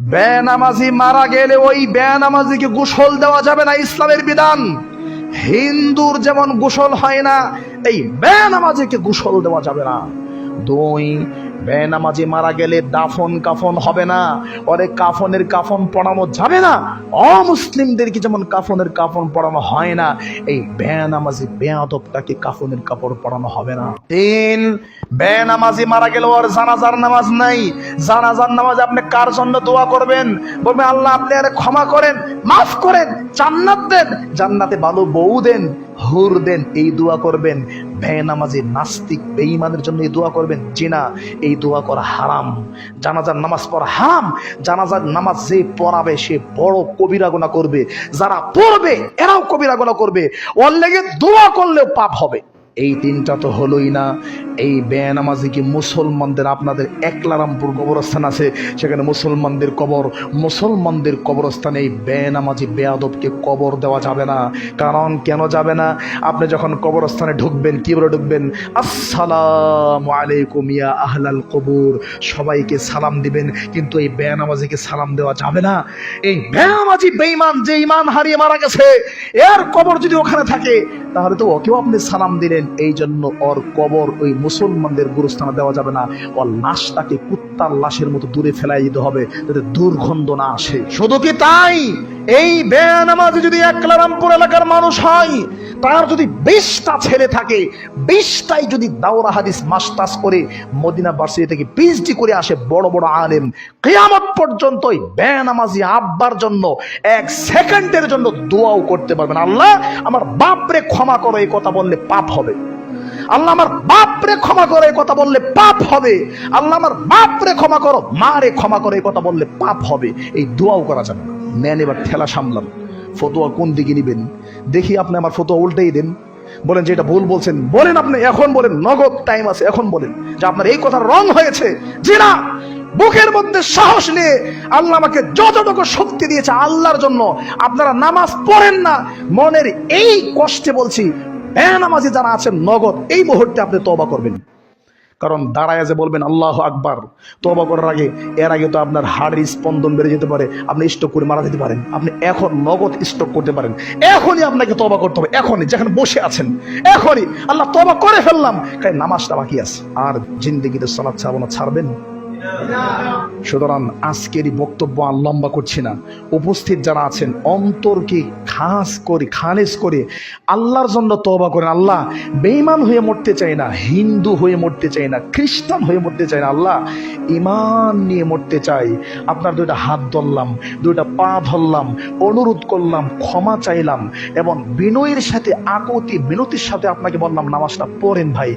বেনামাজি মারা গেলে ওই বেনামাজিকে গোসল দেওয়া যাবে না, ইসলামের বিধান। হিন্দুর যেমন গোসল হয় না, এই বেনামাজিকে গোসল দেওয়া যাবে না। দুই, বেনামাজি মারা গেলে দাফন কাফন হবে না, ওরে কাফনের কাফন পড়ানো যাবে না। অমুসলিমদেরকে যেমন কাফনের কাফন পড়ানো হয় না, এই বেনামাজি বেয়াদবটাকে কাফনের কাপড় পড়ানো হবে না। তিন, বেনামাজি মারা গেলে ওর জানাজার নামাজ নাই। জানাজার নামাজ আপনি কার জন্য দোয়া করবেন? বলবেন আল্লাহ আপনি আরে ক্ষমা করেন, মাফ করেন, জান্নাত দেন, জান্নাতে ভালো বউ দেন, হুর দেন, এই দোয়া করবেন। বেনামাজি নাস্তিক বেঈমানের জন্য এই দোয়া করবেন? জি না, এই দোয়া করা হারাম। জানাজার নামাজ পড়া হারাম। জানাজার নামাজ যে পড়াবে সে বড় কবিরা গুনাহ করবে, যারা পড়বে এরাও কবিরা গুনাহ করবে, ওর লেগে দোয়া করলেও পাপ হবে। এই তিনটা তো হলোই না। এই বেনামাজিকে মুসলমানদের, আপনাদের একলারামপুর কবরস্থান আছে, সেখানে মুসলমানদের কবর, মুসলমানদের কবরস্থানে এই বেনামাজি বেয়াদবকে কবর দেওয়া যাবে না। কারণ কেন যাবে না? আপনি যখন কবরস্থানে ঢুকবেন কি বলে ঢুকবেন? আসসালামু আলাইকুম ইয়া আহলাল কবুর, সবাইকে সালাম দিবেন, কিন্তু এই বেনামাজিকে সালাম দেওয়া যাবে না। এই বেনামাজি বেঈমান যে ঈমান হারিয়ে মারা গেছে, এর কবর যদি ওখানে থাকে তাহলে তো ওকেও আপনি সালাম দিলেন। এই জন্য ওর কবর ওই মুসলমানদের গুরুস্থানে দেওয়া যাবে না। ওর লাশটাকে কুত্তার লাশের মতো দূরে ফেলাই দিতে হবে, যাতে দুর্গন্ধ না আসে। শুধু কি তাই, এই বেনামাজি যদি একলারামপুর এলাকার মানুষ হয়, তার যদি 20টা ছেলে থাকে, 20টাই যদি দাওরা হাদিস মাস্টার্স করে মদিনা ভার্সিটি থেকে পিএইচডি করে আসে, বড় বড় আলেম, কিয়ামত পর্যন্ত এই বেনামাজি আব্বার জন্য 1 সেকেন্ডের জন্য দোয়াও করতে পারবেন। আল্লাহ আমার বাপরে ক্ষমা করো, এই কথা বললে পাপ হবে। আল্লাহ আমার বাপরে ক্ষমা করো, এই কথা বললে পাপ হবে। আল্লাহ আমার বাপরে ক্ষমা করো, মারে ক্ষমা করো, এই কথা বললে পাপ হবে। এই দোয়াও করা যাবে না। নেন এবার ঠেলা সামলান, ফতোয়া কোন দিকে নিবেন দেখি। আপনি আমার ফতোয়া উল্টেই দেন, বলেন যে এটা ভুল বলছেন, বলেন আপনি এখন বলেন, নগদ টাইম আছে, এখন বলেন যে আপনার এই কথা রং হয়েছে। জি না, বুকের মধ্যে সাহস নিয়ে আল্লাহ আমাকে যতটুকু শক্তি দিয়েছে আল্লাহর জন্য আপনারা নামাজ পড়েন না, মনের এই কষ্টে বলছি, বেনামাজি যারা আছেন নগদ এই মুহূর্তে আপনি তওবা করবেন। কারণ দাঁড়ায় যে বলবেন আল্লাহু আকবার তওবা করার আগে, এর আগে তো আপনার হাড়ের স্পন্দন বেড়ে যেতে পারে, আপনি স্ট্রোক করে মারা যেতে পারেন। আপনি এখন নগদ স্ট্রোক করতে পারেন। এখনই আপনাকে তওবা করতে হবে, এখনই, যেখানে বসে আছেন এখনই। আল্লাহ তওবা করে ফেললাম, কারণ নামাজটা বাকি আছে। আর জিন্দেগিতে সালাত ছাড়ানো ছাড়বেন? সুতরাং আজকের এই বক্তব্য আর লম্বা করছি না। উপস্থিত যারা আছেন অন্তরকে খালেজ করে আল্লাহর জন্য তওবা করেন। আল্লাহ বেঈমান হয়ে মরতে চাই না, হিন্দু হয়ে মরতে চাই না, খ্রিস্টান হয়ে মরতে চাই না, আল্লাহ ঈমান নিয়ে মরতে চাই। আপনার 2টা হাত ধরলাম, 2টা পা ধরলাম, অনুরোধ করলাম, ক্ষমা চাইলাম এবং বিনয়ের সাথে, আকুতি মিনতির সাথে আপনাকে বললাম নামাজটা পড়েন ভাই।